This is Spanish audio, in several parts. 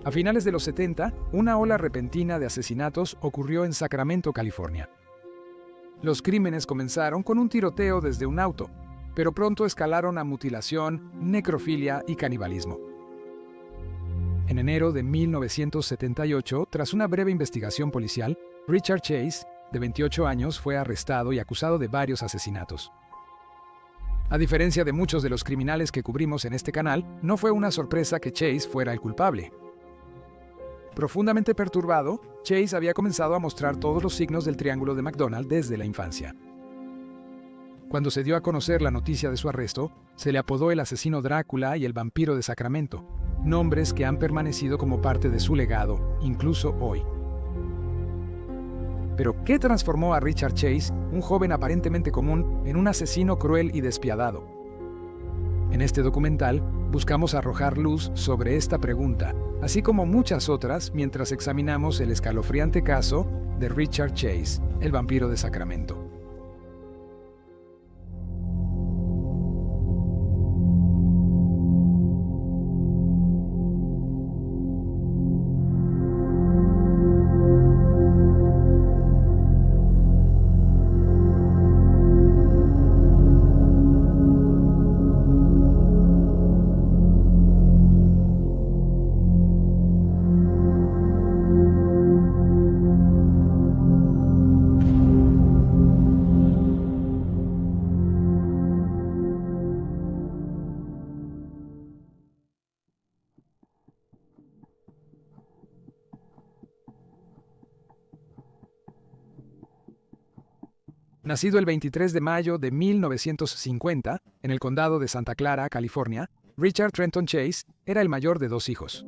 A finales de los 70, una ola repentina de asesinatos ocurrió en Sacramento, California. Los crímenes comenzaron con un tiroteo desde un auto, pero pronto escalaron a mutilación, necrofilia y canibalismo. En enero de 1978, tras una breve investigación policial, Richard Chase, de 28 años, fue arrestado y acusado de varios asesinatos. A diferencia de muchos de los criminales que cubrimos en este canal, no fue una sorpresa que Chase fuera el culpable. Profundamente perturbado, Chase había comenzado a mostrar todos los signos del triángulo de McDonald desde la infancia. Cuando se dio a conocer la noticia de su arresto, se le apodó el asesino Drácula y el vampiro de Sacramento, nombres que han permanecido como parte de su legado, incluso hoy. Pero, ¿qué transformó a Richard Chase, un joven aparentemente común, en un asesino cruel y despiadado? En este documental, buscamos arrojar luz sobre esta pregunta, así como muchas otras, mientras examinamos el escalofriante caso de Richard Chase, el vampiro de Sacramento. Nacido el 23 de mayo de 1950, en el condado de Santa Clara, California, Richard Trenton Chase era el mayor de 2 hijos.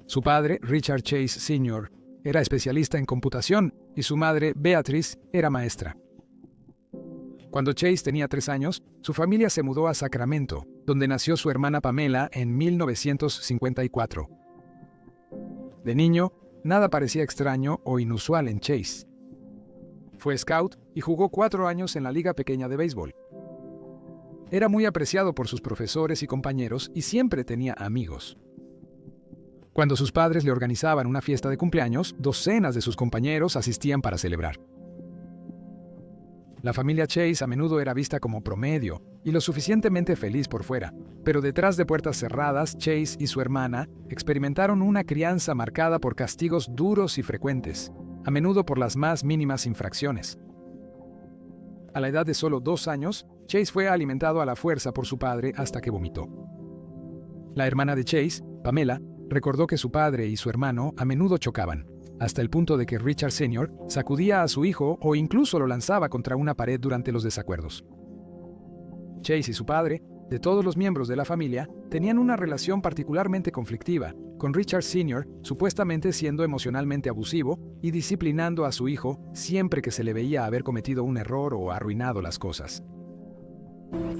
Su padre, Richard Chase Sr., era especialista en computación y su madre, Beatrice, era maestra. Cuando Chase tenía 3 años, su familia se mudó a Sacramento, donde nació su hermana Pamela en 1954. De niño, nada parecía extraño o inusual en Chase. Fue scout y jugó 4 años en la liga pequeña de béisbol. Era muy apreciado por sus profesores y compañeros y siempre tenía amigos. Cuando sus padres le organizaban una fiesta de cumpleaños, docenas de sus compañeros asistían para celebrar. La familia Chase a menudo era vista como promedio y lo suficientemente feliz por fuera, pero detrás de puertas cerradas, Chase y su hermana experimentaron una crianza marcada por castigos duros y frecuentes, a menudo por las más mínimas infracciones. A la edad de solo 2 años, Chase fue alimentado a la fuerza por su padre hasta que vomitó. La hermana de Chase, Pamela, recordó que su padre y su hermano a menudo chocaban, hasta el punto de que Richard Sr. sacudía a su hijo o incluso lo lanzaba contra una pared durante los desacuerdos. Chase y su padre, de todos los miembros de la familia, tenían una relación particularmente conflictiva, con Richard Sr. supuestamente siendo emocionalmente abusivo y disciplinando a su hijo siempre que se le veía haber cometido un error o arruinado las cosas.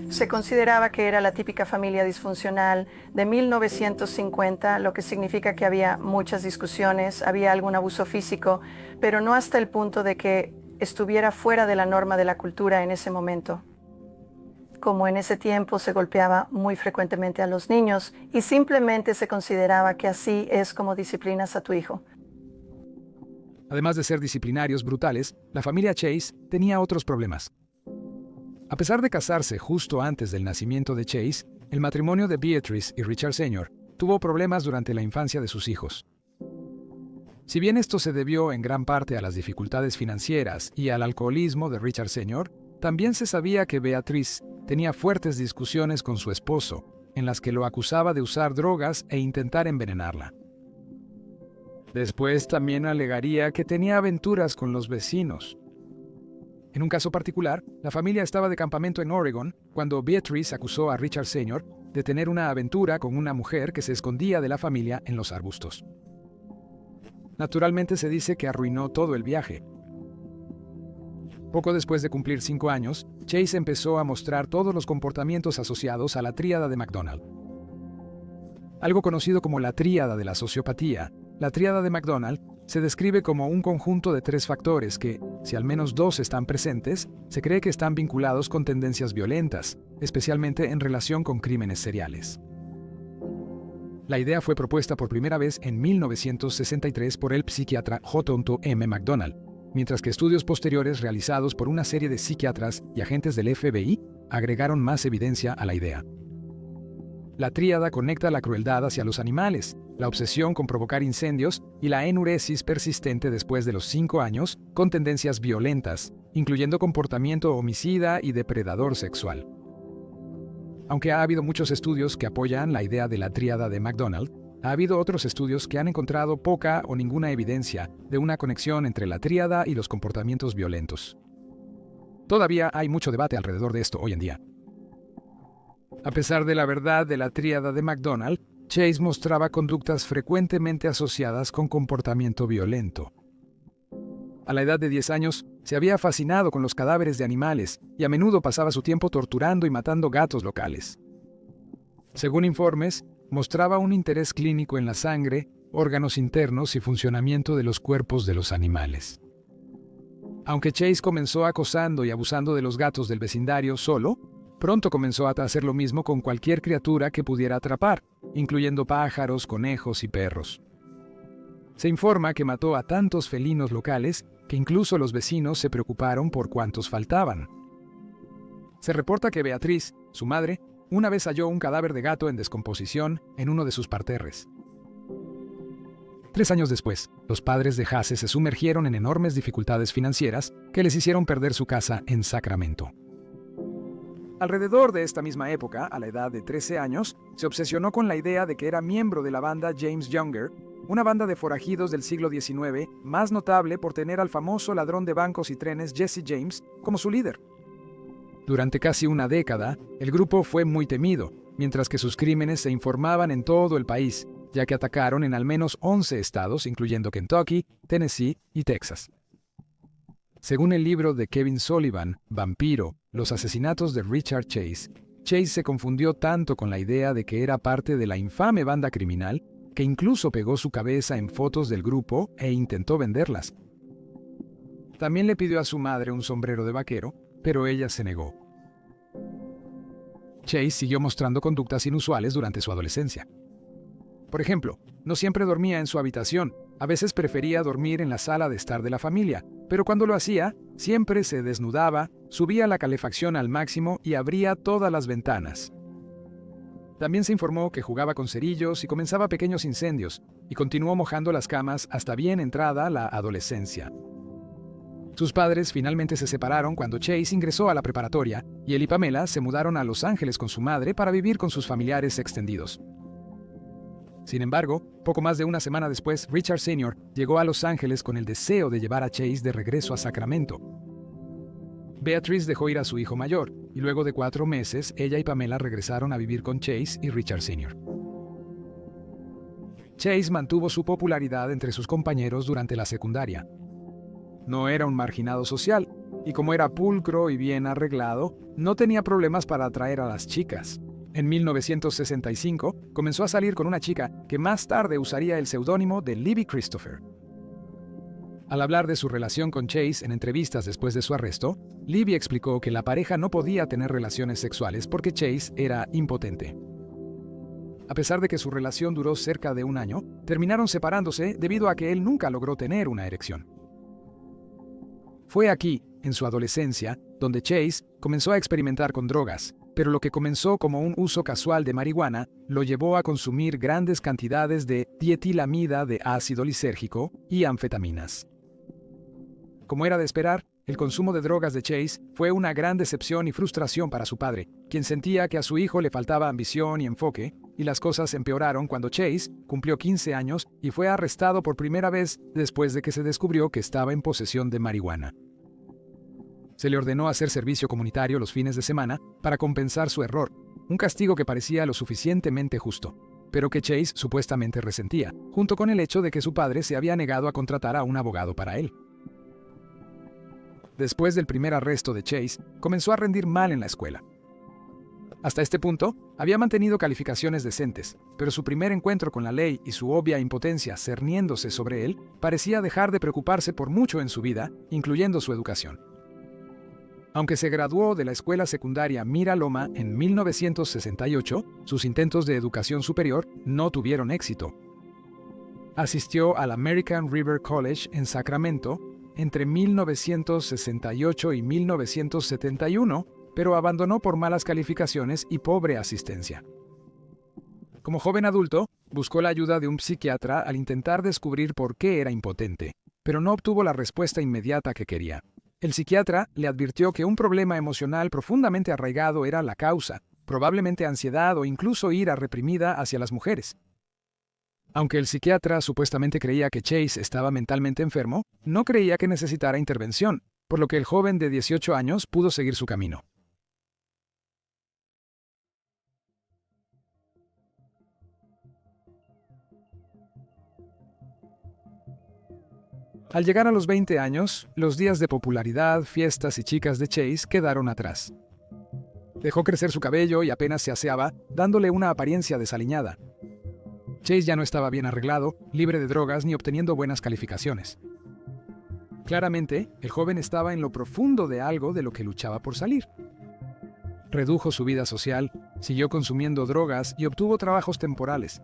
Se consideraba que era la típica familia disfuncional de 1950, lo que significa que había muchas discusiones, había algún abuso físico, pero no hasta el punto de que estuviera fuera de la norma de la cultura en ese momento. Como en ese tiempo se golpeaba muy frecuentemente a los niños y simplemente se consideraba que así es como disciplinas a tu hijo. Además de ser disciplinarios brutales, la familia Chase tenía otros problemas. A pesar de casarse justo antes del nacimiento de Chase, el matrimonio de Beatrice y Richard Sr. tuvo problemas durante la infancia de sus hijos. Si bien esto se debió en gran parte a las dificultades financieras y al alcoholismo de Richard Sr., también se sabía que Beatrice tenía fuertes discusiones con su esposo, en las que lo acusaba de usar drogas e intentar envenenarla. Después también alegaría que tenía aventuras con los vecinos. En un caso particular, la familia estaba de campamento en Oregon cuando Beatrice acusó a Richard Sr. de tener una aventura con una mujer que se escondía de la familia en los arbustos. Naturalmente se dice que arruinó todo el viaje. Poco después de cumplir 5 años, Chase empezó a mostrar todos los comportamientos asociados a la tríada de McDonald. Algo conocido como la tríada de la sociopatía, la tríada de McDonald se describe como un conjunto de 3 factores que, si al menos 2 están presentes, se cree que están vinculados con tendencias violentas, especialmente en relación con crímenes seriales. La idea fue propuesta por primera vez en 1963 por el psiquiatra J. M. MacDonald, mientras que estudios posteriores realizados por una serie de psiquiatras y agentes del FBI agregaron más evidencia a la idea. La tríada conecta la crueldad hacia los animales, la obsesión con provocar incendios y la enuresis persistente después de los 5 años con tendencias violentas, incluyendo comportamiento homicida y depredador sexual. Aunque ha habido muchos estudios que apoyan la idea de la tríada de MacDonald, ha habido otros estudios que han encontrado poca o ninguna evidencia de una conexión entre la tríada y los comportamientos violentos. Todavía hay mucho debate alrededor de esto hoy en día. A pesar de la verdad de la tríada de MacDonald, Chase mostraba conductas frecuentemente asociadas con comportamiento violento. A la edad de 10 años, se había fascinado con los cadáveres de animales y a menudo pasaba su tiempo torturando y matando gatos locales. Según informes, mostraba un interés clínico en la sangre, órganos internos y funcionamiento de los cuerpos de los animales. Aunque Chase comenzó acosando y abusando de los gatos del vecindario solo, pronto comenzó a hacer lo mismo con cualquier criatura que pudiera atrapar, incluyendo pájaros, conejos y perros. Se informa que mató a tantos felinos locales que incluso los vecinos se preocuparon por cuántos faltaban. Se reporta que Beatriz, su madre, una vez halló un cadáver de gato en descomposición en uno de sus parterres. 3 años después, los padres de Hasse se sumergieron en enormes dificultades financieras que les hicieron perder su casa en Sacramento. Alrededor de esta misma época, a la edad de 13 años, se obsesionó con la idea de que era miembro de la banda James Younger, una banda de forajidos del siglo XIX, más notable por tener al famoso ladrón de bancos y trenes Jesse James como su líder. Durante casi una década, el grupo fue muy temido, mientras que sus crímenes se informaban en todo el país, ya que atacaron en al menos 11 estados, incluyendo Kentucky, Tennessee y Texas. Según el libro de Kevin Sullivan, Vampiro, los asesinatos de Richard Chase, Chase se confundió tanto con la idea de que era parte de la infame banda criminal que incluso pegó su cabeza en fotos del grupo e intentó venderlas. También le pidió a su madre un sombrero de vaquero, pero ella se negó. Chase siguió mostrando conductas inusuales durante su adolescencia. Por ejemplo, no siempre dormía en su habitación, a veces prefería dormir en la sala de estar de la familia, pero cuando lo hacía, siempre se desnudaba, subía la calefacción al máximo y abría todas las ventanas. También se informó que jugaba con cerillos y comenzaba pequeños incendios, y continuó mojando las camas hasta bien entrada la adolescencia. Sus padres finalmente se separaron cuando Chase ingresó a la preparatoria, y él y Pamela se mudaron a Los Ángeles con su madre para vivir con sus familiares extendidos. Sin embargo, poco más de una semana después, Richard Sr. llegó a Los Ángeles con el deseo de llevar a Chase de regreso a Sacramento. Beatrice dejó ir a su hijo mayor, y luego de 4 meses, ella y Pamela regresaron a vivir con Chase y Richard Sr. Chase mantuvo su popularidad entre sus compañeros durante la secundaria. No era un marginado social, y como era pulcro y bien arreglado, no tenía problemas para atraer a las chicas. En 1965, comenzó a salir con una chica que más tarde usaría el seudónimo de Libby Christopher. Al hablar de su relación con Chase en entrevistas después de su arresto, Libby explicó que la pareja no podía tener relaciones sexuales porque Chase era impotente. A pesar de que su relación duró cerca de 1 año, terminaron separándose debido a que él nunca logró tener una erección. Fue aquí, en su adolescencia, donde Chase comenzó a experimentar con drogas, pero lo que comenzó como un uso casual de marihuana lo llevó a consumir grandes cantidades de dietilamida de ácido lisérgico y anfetaminas. Como era de esperar, el consumo de drogas de Chase fue una gran decepción y frustración para su padre, quien sentía que a su hijo le faltaba ambición y enfoque, y las cosas empeoraron cuando Chase cumplió 15 años y fue arrestado por primera vez después de que se descubrió que estaba en posesión de marihuana. Se le ordenó hacer servicio comunitario los fines de semana para compensar su error, un castigo que parecía lo suficientemente justo, pero que Chase supuestamente resentía, junto con el hecho de que su padre se había negado a contratar a un abogado para él. Después del primer arresto de Chase, comenzó a rendir mal en la escuela. Hasta este punto, había mantenido calificaciones decentes, pero su primer encuentro con la ley y su obvia impotencia cerniéndose sobre él parecía dejar de preocuparse por mucho en su vida, incluyendo su educación. Aunque se graduó de la escuela secundaria Mira Loma en 1968, sus intentos de educación superior no tuvieron éxito. Asistió al American River College en Sacramento entre 1968 y 1971, pero abandonó por malas calificaciones y pobre asistencia. Como joven adulto, buscó la ayuda de un psiquiatra al intentar descubrir por qué era impotente, pero no obtuvo la respuesta inmediata que quería. El psiquiatra le advirtió que un problema emocional profundamente arraigado era la causa, probablemente ansiedad o incluso ira reprimida hacia las mujeres. Aunque el psiquiatra supuestamente creía que Chase estaba mentalmente enfermo, no creía que necesitara intervención, por lo que el joven de 18 años pudo seguir su camino. Al llegar a los 20 años, los días de popularidad, fiestas y chicas de Chase quedaron atrás. Dejó crecer su cabello y apenas se aseaba, dándole una apariencia desaliñada. Chase ya no estaba bien arreglado, libre de drogas ni obteniendo buenas calificaciones. Claramente, el joven estaba en lo profundo de algo de lo que luchaba por salir. Redujo su vida social, siguió consumiendo drogas y obtuvo trabajos temporales.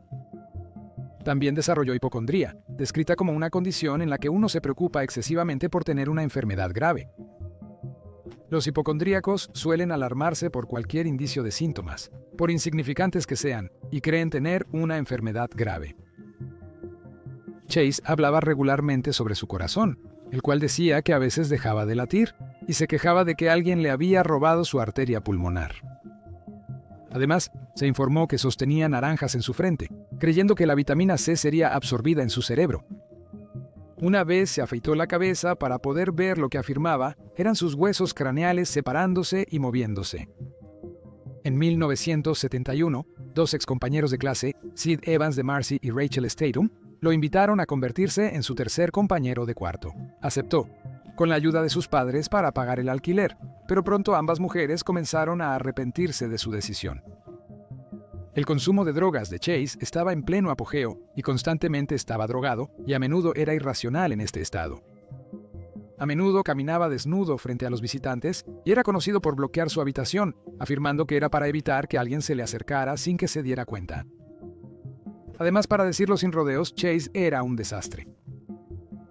También desarrolló hipocondría, descrita como una condición en la que uno se preocupa excesivamente por tener una enfermedad grave. Los hipocondríacos suelen alarmarse por cualquier indicio de síntomas, por insignificantes que sean, y creen tener una enfermedad grave. Chase hablaba regularmente sobre su corazón, el cual decía que a veces dejaba de latir, y se quejaba de que alguien le había robado su arteria pulmonar. Además, se informó que sostenía naranjas en su frente, creyendo que la vitamina C sería absorbida en su cerebro. Una vez se afeitó la cabeza para poder ver lo que afirmaba eran sus huesos craneales separándose y moviéndose. En 1971, dos excompañeros de clase, Sid Evans de Marcy y Rachel Statham, lo invitaron a convertirse en su tercer compañero de cuarto. Aceptó, con la ayuda de sus padres para pagar el alquiler, pero pronto ambas mujeres comenzaron a arrepentirse de su decisión. El consumo de drogas de Chase estaba en pleno apogeo y constantemente estaba drogado y a menudo era irracional en este estado. A menudo caminaba desnudo frente a los visitantes y era conocido por bloquear su habitación, afirmando que era para evitar que alguien se le acercara sin que se diera cuenta. Además, para decirlo sin rodeos, Chase era un desastre.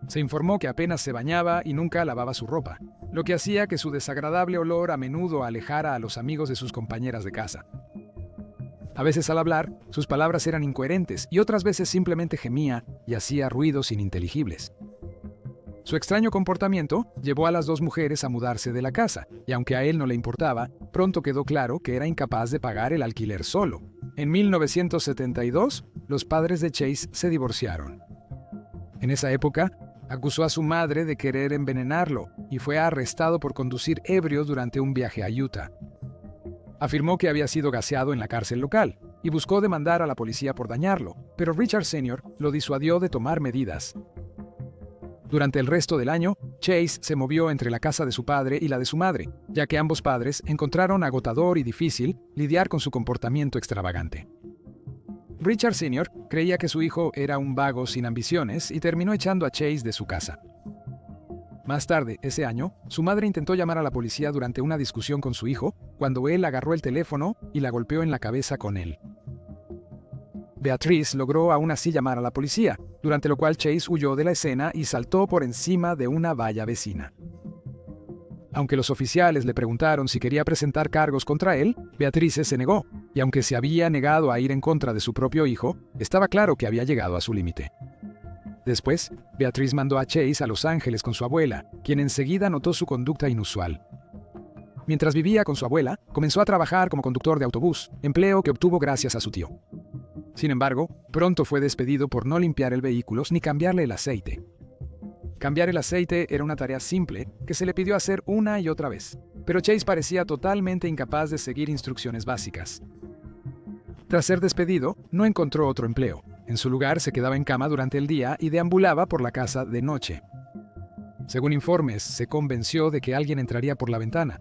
Se informó que apenas se bañaba y nunca lavaba su ropa, lo que hacía que su desagradable olor a menudo alejara a los amigos de sus compañeras de casa. A veces al hablar, sus palabras eran incoherentes y otras veces simplemente gemía y hacía ruidos ininteligibles. Su extraño comportamiento llevó a las dos mujeres a mudarse de la casa, y aunque a él no le importaba, pronto quedó claro que era incapaz de pagar el alquiler solo. En 1972, los padres de Chase se divorciaron. En esa época, acusó a su madre de querer envenenarlo y fue arrestado por conducir ebrio durante un viaje a Utah. Afirmó que había sido gaseado en la cárcel local y buscó demandar a la policía por dañarlo, pero Richard Sr. lo disuadió de tomar medidas. Durante el resto del año, Chase se movió entre la casa de su padre y la de su madre, ya que ambos padres encontraron agotador y difícil lidiar con su comportamiento extravagante. Richard Sr. creía que su hijo era un vago sin ambiciones y terminó echando a Chase de su casa. Más tarde, ese año, su madre intentó llamar a la policía durante una discusión con su hijo, cuando él agarró el teléfono y la golpeó en la cabeza con él. Beatriz logró aún así llamar a la policía, durante lo cual Chase huyó de la escena y saltó por encima de una valla vecina. Aunque los oficiales le preguntaron si quería presentar cargos contra él, Beatriz se negó, y aunque se había negado a ir en contra de su propio hijo, estaba claro que había llegado a su límite. Después, Beatriz mandó a Chase a Los Ángeles con su abuela, quien enseguida notó su conducta inusual. Mientras vivía con su abuela, comenzó a trabajar como conductor de autobús, empleo que obtuvo gracias a su tío. Sin embargo, pronto fue despedido por no limpiar el vehículo ni cambiarle el aceite. Cambiar el aceite era una tarea simple que se le pidió hacer una y otra vez, pero Chase parecía totalmente incapaz de seguir instrucciones básicas. Tras ser despedido, no encontró otro empleo. En su lugar, se quedaba en cama durante el día y deambulaba por la casa de noche. Según informes, se convenció de que alguien entraría por la ventana.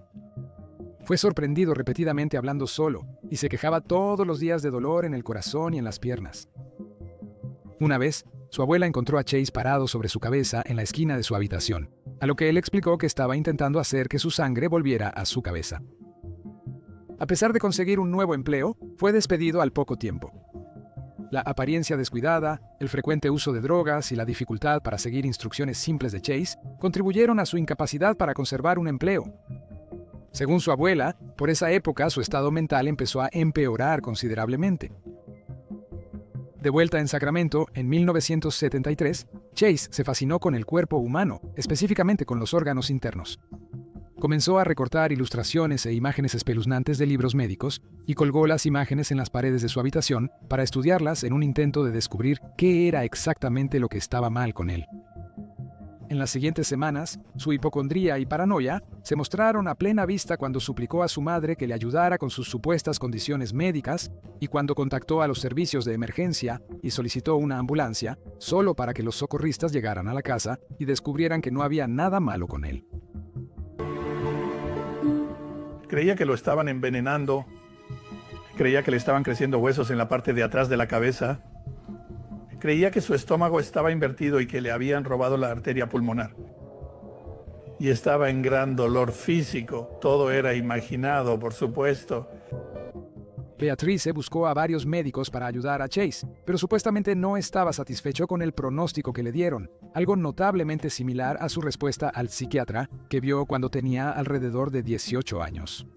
Fue sorprendido repetidamente hablando solo y se quejaba todos los días de dolor en el corazón y en las piernas. Una vez, su abuela encontró a Chase parado sobre su cabeza en la esquina de su habitación. a lo que él explicó que estaba intentando hacer que su sangre volviera a su cabeza. A pesar de conseguir un nuevo empleo, fue despedido al poco tiempo. La apariencia descuidada, el frecuente uso de drogas y la dificultad para seguir instrucciones simples de Chase contribuyeron a su incapacidad para conservar un empleo. Según su abuela, por esa época su estado mental empezó a empeorar considerablemente. De vuelta en Sacramento, en 1973, Chase se fascinó con el cuerpo humano, específicamente con los órganos internos. Comenzó a recortar ilustraciones e imágenes espeluznantes de libros médicos y colgó las imágenes en las paredes de su habitación para estudiarlas en un intento de descubrir qué era exactamente lo que estaba mal con él. En las siguientes semanas, su hipocondría y paranoia se mostraron a plena vista cuando suplicó a su madre que le ayudara con sus supuestas condiciones médicas y cuando contactó a los servicios de emergencia y solicitó una ambulancia solo para que los socorristas llegaran a la casa y descubrieran que no había nada malo con él. Creía que lo estaban envenenando, creía que le estaban creciendo huesos en la parte de atrás de la cabeza, creía que su estómago estaba invertido y que le habían robado la arteria pulmonar. Y estaba en gran dolor físico, todo era imaginado, por supuesto. Beatrice buscó a varios médicos para ayudar a Chase, pero supuestamente no estaba satisfecho con el pronóstico que le dieron, algo notablemente similar a su respuesta al psiquiatra que vio cuando tenía alrededor de 18 años.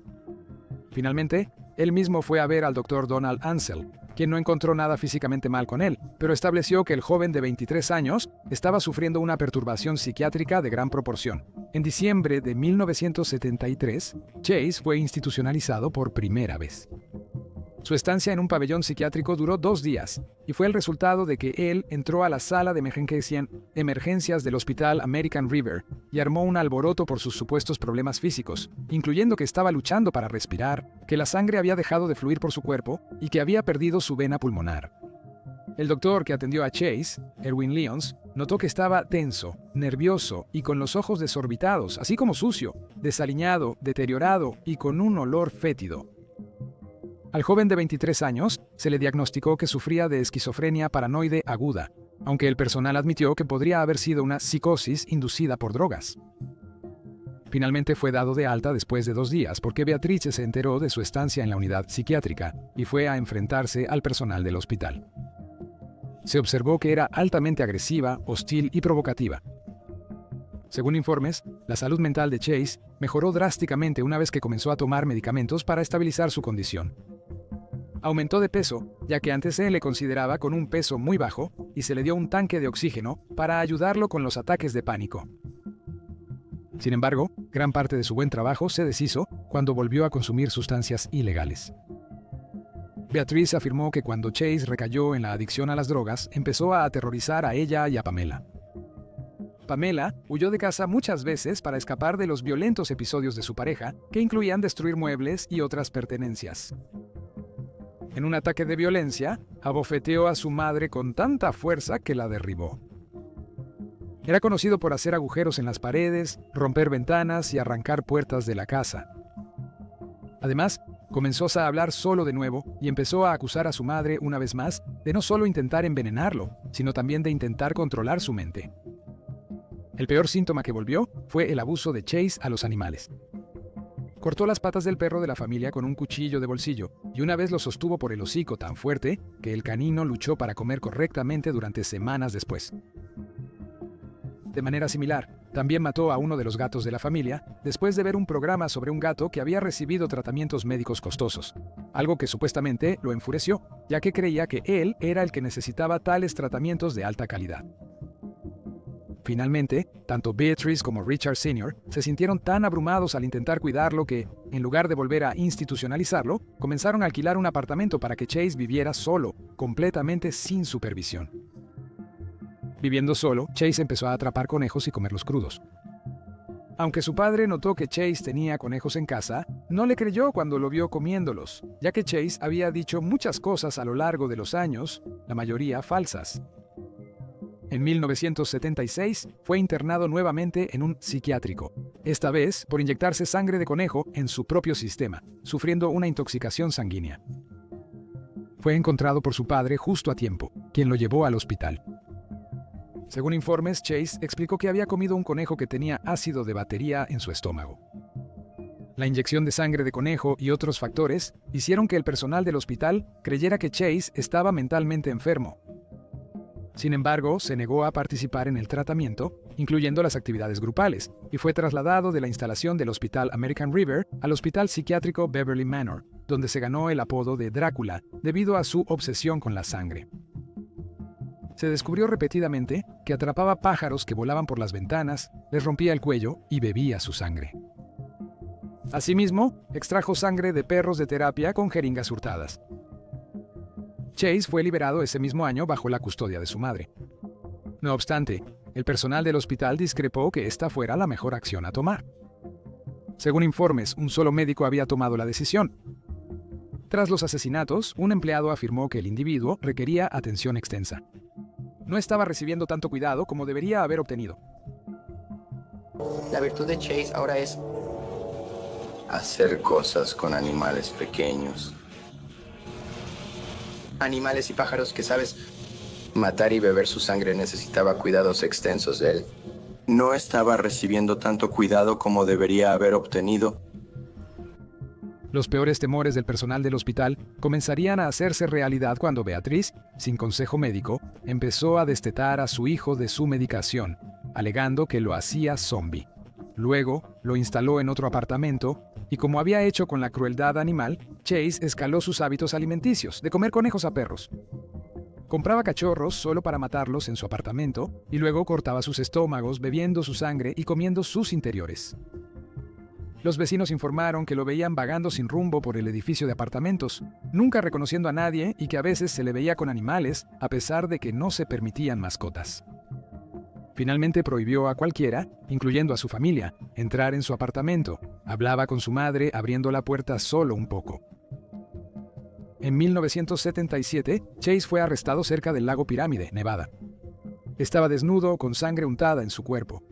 Finalmente, él mismo fue a ver al Dr. Donald Ansel, quien no encontró nada físicamente mal con él, pero estableció que el joven de 23 años estaba sufriendo una perturbación psiquiátrica de gran proporción. En diciembre de 1973, Chase fue institucionalizado por primera vez. Su estancia en un pabellón psiquiátrico duró 2 días y fue el resultado de que él entró a la sala de emergencias del Hospital American River y armó un alboroto por sus supuestos problemas físicos, incluyendo que estaba luchando para respirar, que la sangre había dejado de fluir por su cuerpo y que había perdido su vena pulmonar. El doctor que atendió a Chase, Erwin Lyons, notó que estaba tenso, nervioso y con los ojos desorbitados, así como sucio, desaliñado, deteriorado y con un olor fétido. Al joven de 23 años se le diagnosticó que sufría de esquizofrenia paranoide aguda, aunque el personal admitió que podría haber sido una psicosis inducida por drogas. Finalmente fue dado de alta después de 2 días porque Beatrice se enteró de su estancia en la unidad psiquiátrica y fue a enfrentarse al personal del hospital. Se observó que era altamente agresiva, hostil y provocativa. Según informes, la salud mental de Chase mejoró drásticamente una vez que comenzó a tomar medicamentos para estabilizar su condición. Aumentó de peso, ya que antes se le consideraba con un peso muy bajo, y se le dio un tanque de oxígeno para ayudarlo con los ataques de pánico. Sin embargo, gran parte de su buen trabajo se deshizo cuando volvió a consumir sustancias ilegales. Beatrice afirmó que cuando Chase recayó en la adicción a las drogas, empezó a aterrorizar a ella y a Pamela. Pamela huyó de casa muchas veces para escapar de los violentos episodios de su pareja, que incluían destruir muebles y otras pertenencias. En un ataque de violencia, abofeteó a su madre con tanta fuerza que la derribó. Era conocido por hacer agujeros en las paredes, romper ventanas y arrancar puertas de la casa. Además, comenzó a hablar solo de nuevo y empezó a acusar a su madre una vez más de no solo intentar envenenarlo, sino también de intentar controlar su mente. El peor síntoma que volvió fue el abuso de Chase a los animales. Cortó las patas del perro de la familia con un cuchillo de bolsillo y una vez lo sostuvo por el hocico tan fuerte que el canino luchó para comer correctamente durante semanas después. De manera similar, también mató a uno de los gatos de la familia después de ver un programa sobre un gato que había recibido tratamientos médicos costosos, algo que supuestamente lo enfureció, ya que creía que él era el que necesitaba tales tratamientos de alta calidad. Finalmente, tanto Beatrice como Richard Sr. se sintieron tan abrumados al intentar cuidarlo que, en lugar de volver a institucionalizarlo, comenzaron a alquilar un apartamento para que Chase viviera solo, completamente sin supervisión. Viviendo solo, Chase empezó a atrapar conejos y comerlos crudos. Aunque su padre notó que Chase tenía conejos en casa, no le creyó cuando lo vio comiéndolos, ya que Chase había dicho muchas cosas a lo largo de los años, la mayoría falsas. En 1976 fue internado nuevamente en un psiquiátrico, esta vez por inyectarse sangre de conejo en su propio sistema, sufriendo una intoxicación sanguínea. Fue encontrado por su padre justo a tiempo, quien lo llevó al hospital. Según informes, Chase explicó que había comido un conejo que tenía ácido de batería en su estómago. La inyección de sangre de conejo y otros factores hicieron que el personal del hospital creyera que Chase estaba mentalmente enfermo. Sin embargo, se negó a participar en el tratamiento, incluyendo las actividades grupales, y fue trasladado de la instalación del Hospital American River al Hospital Psiquiátrico Beverly Manor, donde se ganó el apodo de Drácula debido a su obsesión con la sangre. Se descubrió repetidamente que atrapaba pájaros que volaban por las ventanas, les rompía el cuello y bebía su sangre. Asimismo, extrajo sangre de perros de terapia con jeringas hurtadas. Chase fue liberado ese mismo año bajo la custodia de su madre. No obstante, el personal del hospital discrepó que esta fuera la mejor acción a tomar. Según informes, un solo médico había tomado la decisión. Tras los asesinatos, un empleado afirmó que el individuo requería atención extensa. No estaba recibiendo tanto cuidado como debería haber obtenido. La virtud de Chase ahora es hacer cosas con animales pequeños. Animales y pájaros que, sabes, matar y beber su sangre necesitaba cuidados extensos de él. No estaba recibiendo tanto cuidado como debería haber obtenido. Los peores temores del personal del hospital comenzarían a hacerse realidad cuando Beatriz, sin consejo médico, empezó a destetar a su hijo de su medicación, alegando que lo hacía zombie. Luego, lo instaló en otro apartamento y, como había hecho con la crueldad animal, Chase escaló sus hábitos alimenticios, de comer conejos a perros. Compraba cachorros solo para matarlos en su apartamento y luego cortaba sus estómagos bebiendo su sangre y comiendo sus interiores. Los vecinos informaron que lo veían vagando sin rumbo por el edificio de apartamentos, nunca reconociendo a nadie y que a veces se le veía con animales a pesar de que no se permitían mascotas. Finalmente prohibió a cualquiera, incluyendo a su familia, entrar en su apartamento. Hablaba con su madre abriendo la puerta solo un poco. En 1977, Chase fue arrestado cerca del lago Pirámide, Nevada. Estaba desnudo, con sangre untada en su cuerpo.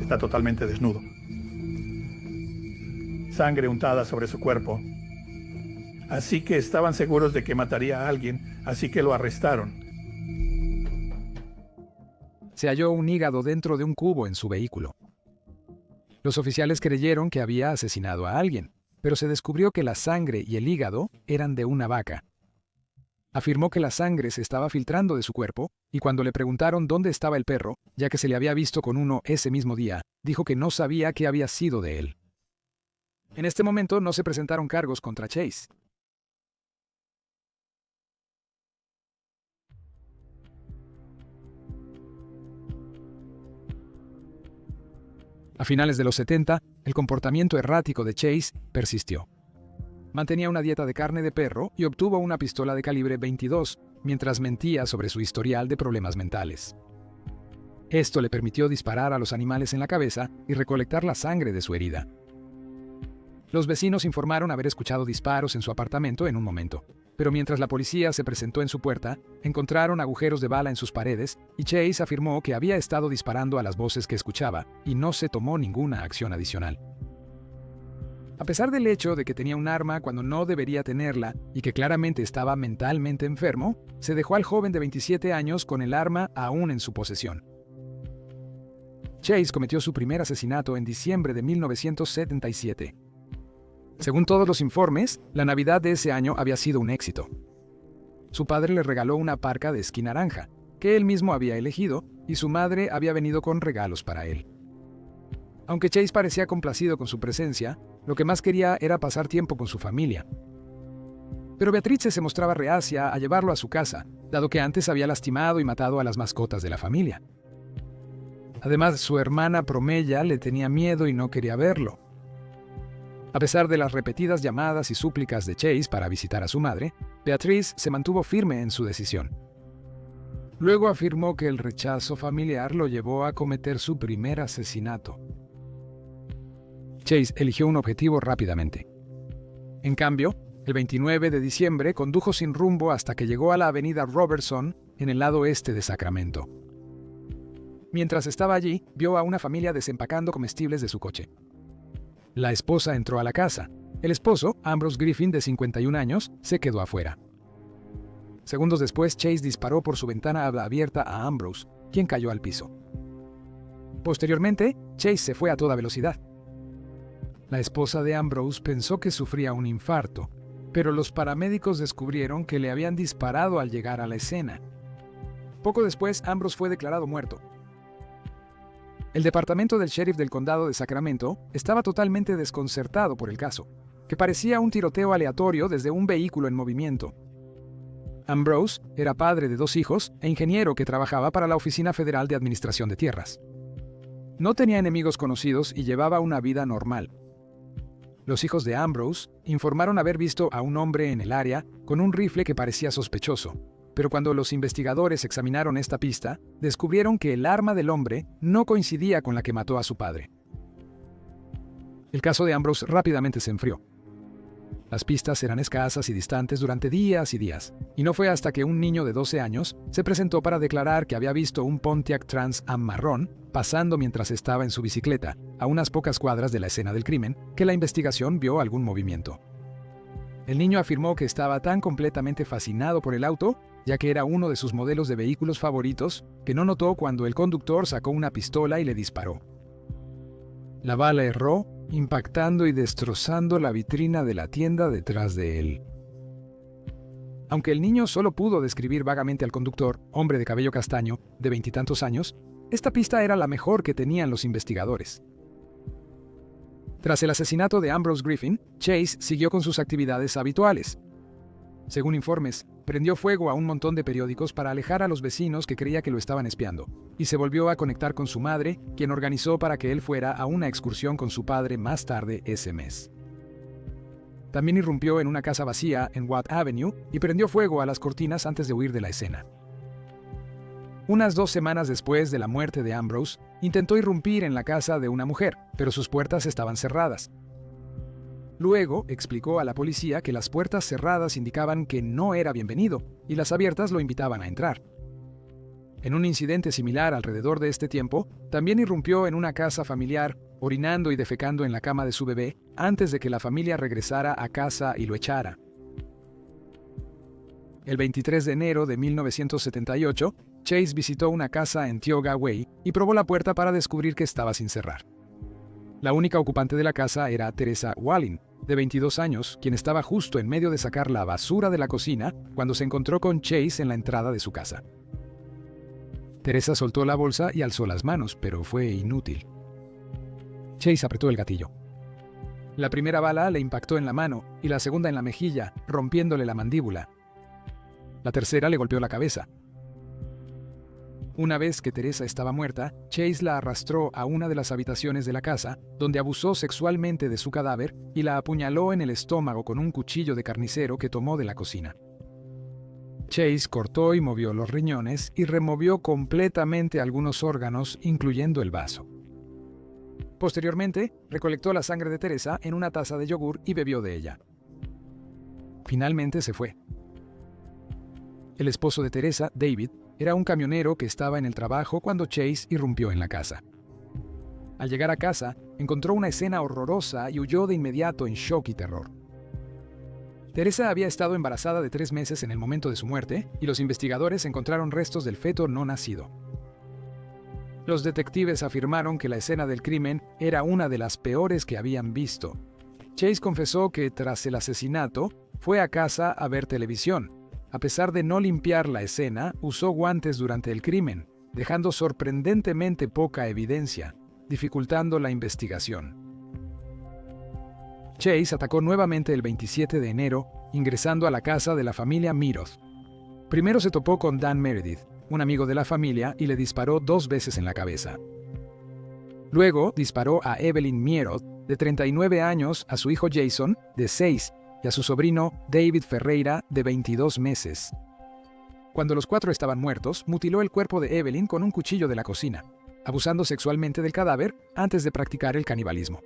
Está totalmente desnudo. Sangre untada sobre su cuerpo. Así que estaban seguros de que mataría a alguien, así que lo arrestaron. Se halló un hígado dentro de un cubo en su vehículo. Los oficiales creyeron que había asesinado a alguien, pero se descubrió que la sangre y el hígado eran de una vaca. Afirmó que la sangre se estaba filtrando de su cuerpo, y cuando le preguntaron dónde estaba el perro, ya que se le había visto con uno ese mismo día, dijo que no sabía qué había sido de él. En este momento no se presentaron cargos contra Chase. A finales de los 70, el comportamiento errático de Chase persistió. Mantenía una dieta de carne de perro y obtuvo una pistola de calibre 22, mientras mentía sobre su historial de problemas mentales. Esto le permitió disparar a los animales en la cabeza y recolectar la sangre de su herida. Los vecinos informaron haber escuchado disparos en su apartamento en un momento, pero mientras la policía se presentó en su puerta, encontraron agujeros de bala en sus paredes y Chase afirmó que había estado disparando a las voces que escuchaba y no se tomó ninguna acción adicional. A pesar del hecho de que tenía un arma cuando no debería tenerla y que claramente estaba mentalmente enfermo, se dejó al joven de 27 años con el arma aún en su posesión. Chase cometió su primer asesinato en diciembre de 1977. Según todos los informes, la Navidad de ese año había sido un éxito. Su padre le regaló una parca de esquí naranja, que él mismo había elegido, y su madre había venido con regalos para él. Aunque Chase parecía complacido con su presencia, lo que más quería era pasar tiempo con su familia. Pero Beatrice se mostraba reacia a llevarlo a su casa, dado que antes había lastimado y matado a las mascotas de la familia. Además, su hermana Promella le tenía miedo y no quería verlo. A pesar de las repetidas llamadas y súplicas de Chase para visitar a su madre, Beatrice se mantuvo firme en su decisión. Luego afirmó que el rechazo familiar lo llevó a cometer su primer asesinato. Chase eligió un objetivo rápidamente. En cambio, el 29 de diciembre condujo sin rumbo hasta que llegó a la avenida Robertson en el lado este de Sacramento. Mientras estaba allí, vio a una familia desempacando comestibles de su coche. La esposa entró a la casa. El esposo, Ambrose Griffin, de 51 años, se quedó afuera. Segundos después, Chase disparó por su ventana abierta a Ambrose, quien cayó al piso. Posteriormente, Chase se fue a toda velocidad. La esposa de Ambrose pensó que sufría un infarto, pero los paramédicos descubrieron que le habían disparado al llegar a la escena. Poco después, Ambrose fue declarado muerto. El departamento del sheriff del condado de Sacramento estaba totalmente desconcertado por el caso, que parecía un tiroteo aleatorio desde un vehículo en movimiento. Ambrose era padre de 2 hijos e ingeniero que trabajaba para la Oficina Federal de Administración de Tierras. No tenía enemigos conocidos y llevaba una vida normal. Los hijos de Ambrose informaron haber visto a un hombre en el área con un rifle que parecía sospechoso, pero cuando los investigadores examinaron esta pista, descubrieron que el arma del hombre no coincidía con la que mató a su padre. El caso de Ambrose rápidamente se enfrió. Las pistas eran escasas y distantes durante días y días, y no fue hasta que un niño de 12 años se presentó para declarar que había visto un Pontiac Trans Am marrón pasando mientras estaba en su bicicleta, a unas pocas cuadras de la escena del crimen, que la investigación vio algún movimiento. El niño afirmó que estaba tan completamente fascinado por el auto, ya que era uno de sus modelos de vehículos favoritos, que no notó cuando el conductor sacó una pistola y le disparó. La bala erró, impactando y destrozando la vitrina de la tienda detrás de él. Aunque el niño solo pudo describir vagamente al conductor, hombre de cabello castaño, de 20 y tantos años, esta pista era la mejor que tenían los investigadores. Tras el asesinato de Ambrose Griffin, Chase siguió con sus actividades habituales. Según informes, prendió fuego a un montón de periódicos para alejar a los vecinos que creía que lo estaban espiando, y se volvió a conectar con su madre, quien organizó para que él fuera a una excursión con su padre más tarde ese mes. También irrumpió en una casa vacía en Watt Avenue y prendió fuego a las cortinas antes de huir de la escena. Unas 2 semanas después de la muerte de Ambrose, intentó irrumpir en la casa de una mujer, pero sus puertas estaban cerradas. Luego explicó a la policía que las puertas cerradas indicaban que no era bienvenido y las abiertas lo invitaban a entrar. En un incidente similar alrededor de este tiempo, también irrumpió en una casa familiar, orinando y defecando en la cama de su bebé antes de que la familia regresara a casa y lo echara. El 23 de enero de 1978, Chase visitó una casa en Tioga Way y probó la puerta para descubrir que estaba sin cerrar. La única ocupante de la casa era Teresa Wallin, de 22 años, quien estaba justo en medio de sacar la basura de la cocina cuando se encontró con Chase en la entrada de su casa. Teresa soltó la bolsa y alzó las manos, pero fue inútil. Chase apretó el gatillo. La primera bala le impactó en la mano y la segunda en la mejilla, rompiéndole la mandíbula. La tercera le golpeó la cabeza. Una vez que Teresa estaba muerta, Chase la arrastró a una de las habitaciones de la casa, donde abusó sexualmente de su cadáver y la apuñaló en el estómago con un cuchillo de carnicero que tomó de la cocina. Chase cortó y movió los riñones y removió completamente algunos órganos, incluyendo el vaso. Posteriormente, recolectó la sangre de Teresa en una taza de yogur y bebió de ella. Finalmente se fue. El esposo de Teresa, David, era un camionero que estaba en el trabajo cuando Chase irrumpió en la casa. Al llegar a casa, encontró una escena horrorosa y huyó de inmediato en shock y terror. Teresa había estado embarazada de 3 meses en el momento de su muerte y los investigadores encontraron restos del feto no nacido. Los detectives afirmaron que la escena del crimen era una de las peores que habían visto. Chase confesó que tras el asesinato fue a casa a ver televisión. A pesar de no limpiar la escena, usó guantes durante el crimen, dejando sorprendentemente poca evidencia, dificultando la investigación. Chase atacó nuevamente el 27 de enero, ingresando a la casa de la familia Meadows. Primero se topó con Dan Meredith, un amigo de la familia, y le disparó 2 veces en la cabeza. Luego disparó a Evelyn Meadows, de 39 años, a su hijo Jason, de 6, y a su sobrino David Ferreira, de 22 meses. Cuando los 4 estaban muertos, mutiló el cuerpo de Evelyn con un cuchillo de la cocina, abusando sexualmente del cadáver antes de practicar el canibalismo.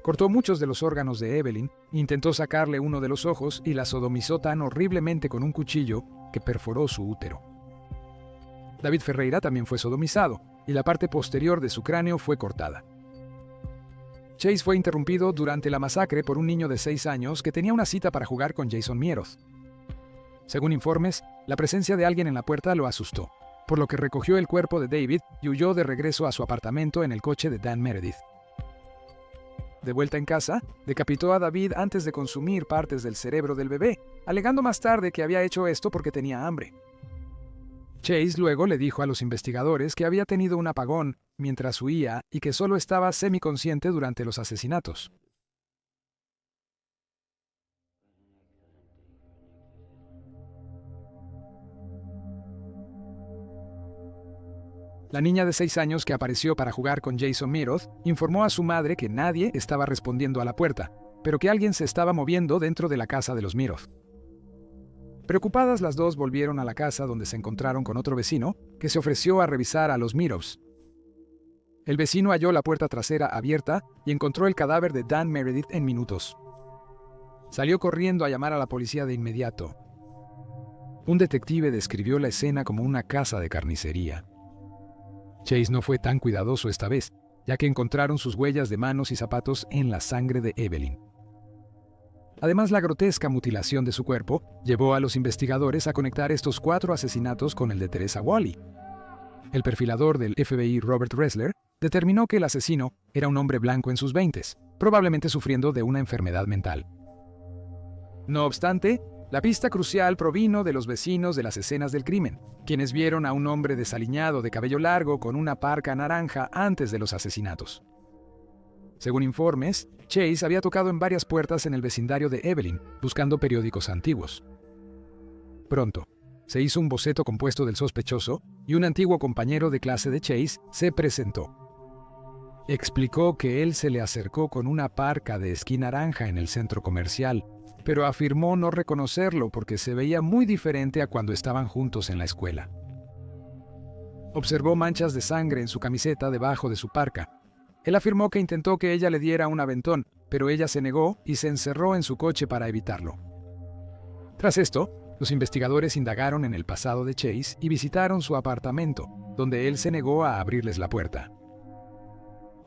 Cortó muchos de los órganos de Evelyn, intentó sacarle uno de los ojos y la sodomizó tan horriblemente con un cuchillo que perforó su útero. David Ferreira también fue sodomizado, y la parte posterior de su cráneo fue cortada. Chase fue interrumpido durante la masacre por un niño de 6 años que tenía una cita para jugar con Jason Meadows. Según informes, la presencia de alguien en la puerta lo asustó, por lo que recogió el cuerpo de David y huyó de regreso a su apartamento en el coche de Dan Meredith. De vuelta en casa, decapitó a David antes de consumir partes del cerebro del bebé, alegando más tarde que había hecho esto porque tenía hambre. Chase luego le dijo a los investigadores que había tenido un apagón mientras huía y que solo estaba semiconsciente durante los asesinatos. La niña de 6 años que apareció para jugar con Jason Meredith informó a su madre que nadie estaba respondiendo a la puerta, pero que alguien se estaba moviendo dentro de la casa de los Meredith. Preocupadas, las dos volvieron a la casa donde se encontraron con otro vecino que se ofreció a revisar a los Meredith. El vecino halló la puerta trasera abierta y encontró el cadáver de Dan Meredith en minutos. Salió corriendo a llamar a la policía de inmediato. Un detective describió la escena como una casa de carnicería. Chase no fue tan cuidadoso esta vez, ya que encontraron sus huellas de manos y zapatos en la sangre de Evelyn. Además, la grotesca mutilación de su cuerpo llevó a los investigadores a conectar estos 4 asesinatos con el de Teresa Whalley. El perfilador del FBI, Robert Ressler, determinó que el asesino era un hombre blanco en sus 20s, probablemente sufriendo de una enfermedad mental. No obstante, la pista crucial provino de los vecinos de las escenas del crimen, quienes vieron a un hombre desaliñado de cabello largo con una parca naranja antes de los asesinatos. Según informes, Chase había tocado en varias puertas en el vecindario de Evelyn, buscando periódicos antiguos. Pronto, se hizo un boceto compuesto del sospechoso y un antiguo compañero de clase de Chase se presentó. Explicó que él se le acercó con una parca de esquí naranja en el centro comercial, pero afirmó no reconocerlo porque se veía muy diferente a cuando estaban juntos en la escuela. Observó manchas de sangre en su camiseta debajo de su parca. Él afirmó que intentó que ella le diera un aventón, pero ella se negó y se encerró en su coche para evitarlo. Tras esto, los investigadores indagaron en el pasado de Chase y visitaron su apartamento, donde él se negó a abrirles la puerta.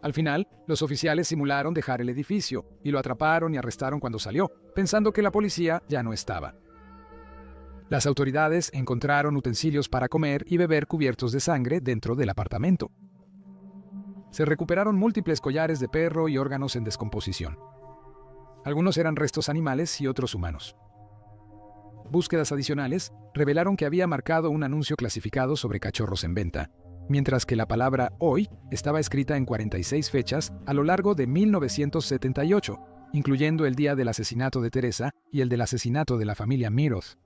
Al final, los oficiales simularon dejar el edificio y lo atraparon y arrestaron cuando salió, pensando que la policía ya no estaba. Las autoridades encontraron utensilios para comer y beber cubiertos de sangre dentro del apartamento. Se recuperaron múltiples collares de perro y órganos en descomposición. Algunos eran restos animales y otros humanos. Búsquedas adicionales revelaron que había marcado un anuncio clasificado sobre cachorros en venta, mientras que la palabra hoy estaba escrita en 46 fechas a lo largo de 1978, incluyendo el día del asesinato de Teresa y el del asesinato de la familia Meredith.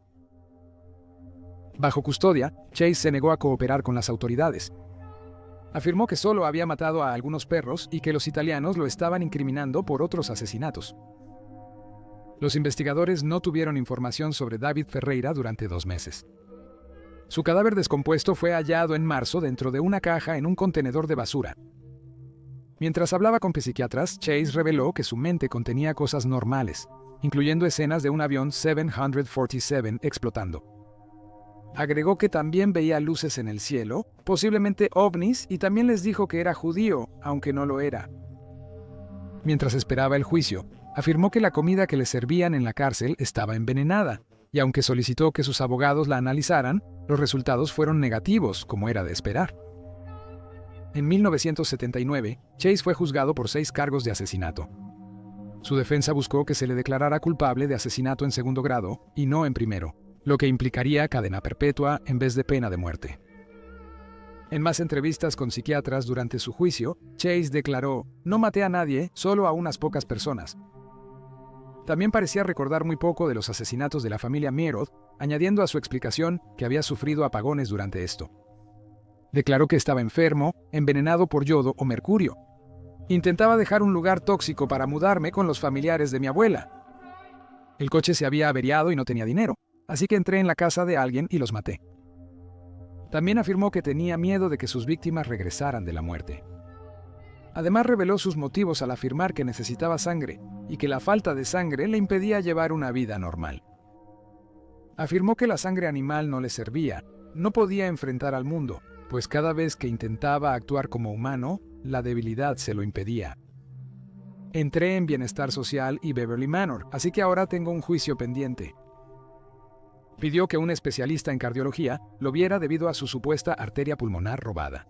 Bajo custodia, Chase se negó a cooperar con las autoridades. Afirmó que solo había matado a algunos perros y que los italianos lo estaban incriminando por otros asesinatos. Los investigadores no tuvieron información sobre David Ferreira durante 2 meses. Su cadáver descompuesto fue hallado en marzo dentro de una caja en un contenedor de basura. Mientras hablaba con psiquiatras, Chase reveló que su mente contenía cosas normales, incluyendo escenas de un avión 747 explotando. Agregó que también veía luces en el cielo, posiblemente ovnis, y también les dijo que era judío, aunque no lo era. Mientras esperaba el juicio, afirmó que la comida que le servían en la cárcel estaba envenenada, y aunque solicitó que sus abogados la analizaran, los resultados fueron negativos, como era de esperar. En 1979, Chase fue juzgado por 6 cargos de asesinato. Su defensa buscó que se le declarara culpable de asesinato en segundo grado y no en primero, lo que implicaría cadena perpetua en vez de pena de muerte. En más entrevistas con psiquiatras durante su juicio, Chase declaró: "No maté a nadie, solo a unas pocas personas". También parecía recordar muy poco de los asesinatos de la familia Meredith, añadiendo a su explicación que había sufrido apagones durante esto. Declaró que estaba enfermo, envenenado por yodo o mercurio. Intentaba dejar un lugar tóxico para mudarme con los familiares de mi abuela. El coche se había averiado y no tenía dinero, así que entré en la casa de alguien y los maté. También afirmó que tenía miedo de que sus víctimas regresaran de la muerte. Además, reveló sus motivos al afirmar que necesitaba sangre y que la falta de sangre le impedía llevar una vida normal. Afirmó que la sangre animal no le servía, no podía enfrentar al mundo, pues cada vez que intentaba actuar como humano, la debilidad se lo impedía. Entré en Bienestar Social y Beverly Manor, así que ahora tengo un juicio pendiente. Pidió que un especialista en cardiología lo viera debido a su supuesta arteria pulmonar robada.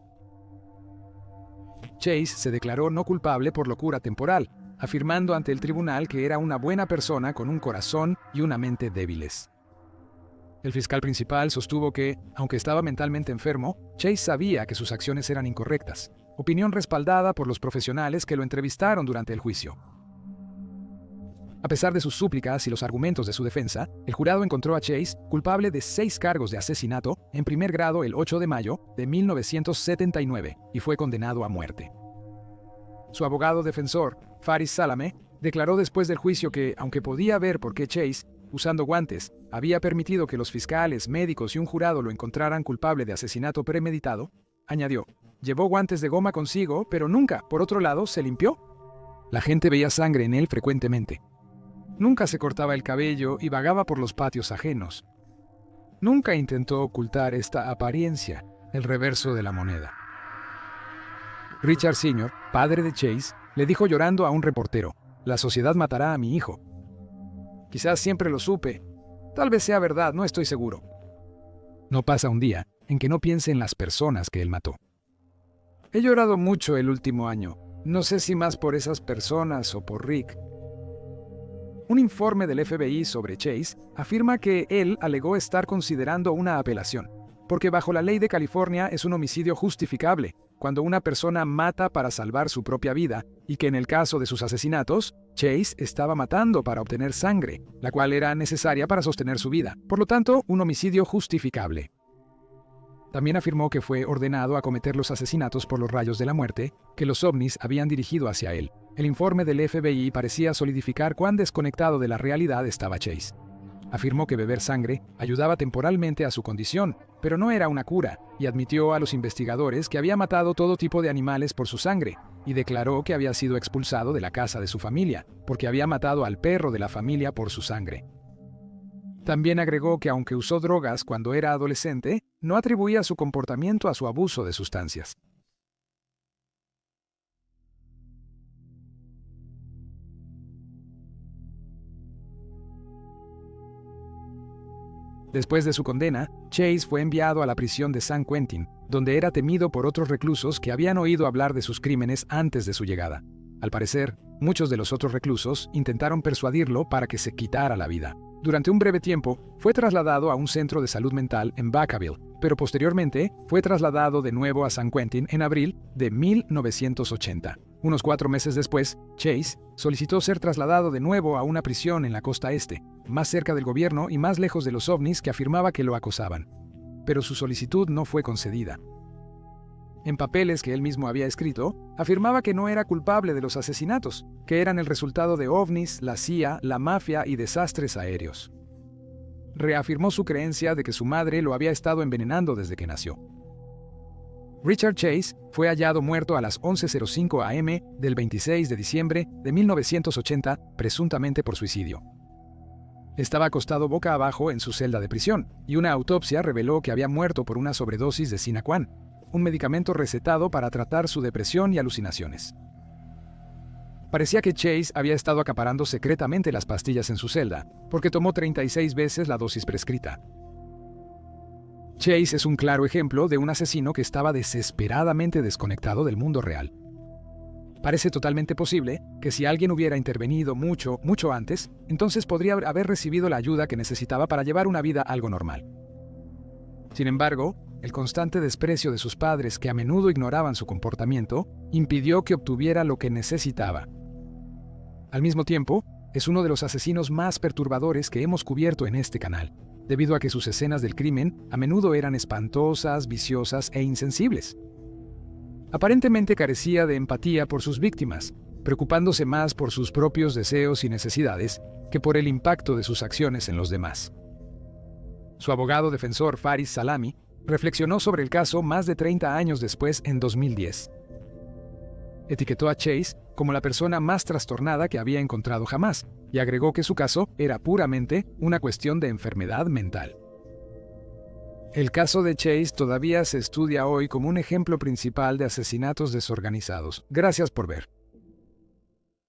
Chase se declaró no culpable por locura temporal, afirmando ante el tribunal que era una buena persona con un corazón y una mente débiles. El fiscal principal sostuvo que, aunque estaba mentalmente enfermo, Chase sabía que sus acciones eran incorrectas, opinión respaldada por los profesionales que lo entrevistaron durante el juicio. A pesar de sus súplicas y los argumentos de su defensa, el jurado encontró a Chase culpable de 6 cargos de asesinato en primer grado el 8 de mayo de 1979 y fue condenado a muerte. Su abogado defensor, Faris Salameh, declaró después del juicio que, aunque podía ver por qué Chase, usando guantes, había permitido que los fiscales, médicos y un jurado lo encontraran culpable de asesinato premeditado, añadió, llevó guantes de goma consigo, pero nunca, por otro lado, se limpió. La gente veía sangre en él frecuentemente. Nunca se cortaba el cabello y vagaba por los patios ajenos. Nunca intentó ocultar esta apariencia, el reverso de la moneda. Richard Sr., padre de Chase, le dijo llorando a un reportero, «La sociedad matará a mi hijo». Quizás siempre lo supe. Tal vez sea verdad, no estoy seguro. No pasa un día en que no piense en las personas que él mató. He llorado mucho el último año. No sé si más por esas personas o por Rick. Un informe del FBI sobre Chase afirma que él alegó estar considerando una apelación, porque bajo la ley de California es un homicidio justificable, cuando una persona mata para salvar su propia vida, y que en el caso de sus asesinatos, Chase estaba matando para obtener sangre, la cual era necesaria para sostener su vida. Por lo tanto, un homicidio justificable. También afirmó que fue ordenado a cometer los asesinatos por los rayos de la muerte que los ovnis habían dirigido hacia él. El informe del FBI parecía solidificar cuán desconectado de la realidad estaba Chase. Afirmó que beber sangre ayudaba temporalmente a su condición, pero no era una cura, y admitió a los investigadores que había matado todo tipo de animales por su sangre, y declaró que había sido expulsado de la casa de su familia, porque había matado al perro de la familia por su sangre. También agregó que aunque usó drogas cuando era adolescente, no atribuía su comportamiento a su abuso de sustancias. Después de su condena, Chase fue enviado a la prisión de San Quentin, donde era temido por otros reclusos que habían oído hablar de sus crímenes antes de su llegada. Al parecer, muchos de los otros reclusos intentaron persuadirlo para que se quitara la vida. Durante un breve tiempo, fue trasladado a un centro de salud mental en Vacaville, pero posteriormente fue trasladado de nuevo a San Quentin en abril de 1980. Unos 4 meses después, Chase solicitó ser trasladado de nuevo a una prisión en la costa este, más cerca del gobierno y más lejos de los ovnis que afirmaba que lo acosaban. Pero su solicitud no fue concedida. En papeles que él mismo había escrito, afirmaba que no era culpable de los asesinatos, que eran el resultado de ovnis, la CIA, la mafia y desastres aéreos. Reafirmó su creencia de que su madre lo había estado envenenando desde que nació. Richard Chase fue hallado muerto a las 11:05 am del 26 de diciembre de 1980, presuntamente por suicidio. Estaba acostado boca abajo en su celda de prisión, y una autopsia reveló que había muerto por una sobredosis de Sinaquan, un medicamento recetado para tratar su depresión y alucinaciones. Parecía que Chase había estado acaparando secretamente las pastillas en su celda, porque tomó 36 veces la dosis prescrita. Chase es un claro ejemplo de un asesino que estaba desesperadamente desconectado del mundo real. Parece totalmente posible que si alguien hubiera intervenido mucho antes, entonces podría haber recibido la ayuda que necesitaba para llevar una vida algo normal. Sin embargo, el constante desprecio de sus padres, que a menudo ignoraban su comportamiento, impidió que obtuviera lo que necesitaba. Al mismo tiempo, es uno de los asesinos más perturbadores que hemos cubierto en este canal, debido a que sus escenas del crimen a menudo eran espantosas, viciosas e insensibles. Aparentemente carecía de empatía por sus víctimas, preocupándose más por sus propios deseos y necesidades que por el impacto de sus acciones en los demás. Su abogado defensor Faris Salameh reflexionó sobre el caso más de 30 años después, en 2010. Etiquetó a Chase como la persona más trastornada que había encontrado jamás, y agregó que su caso era puramente una cuestión de enfermedad mental. El caso de Chase todavía se estudia hoy como un ejemplo principal de asesinatos desorganizados. Gracias por ver.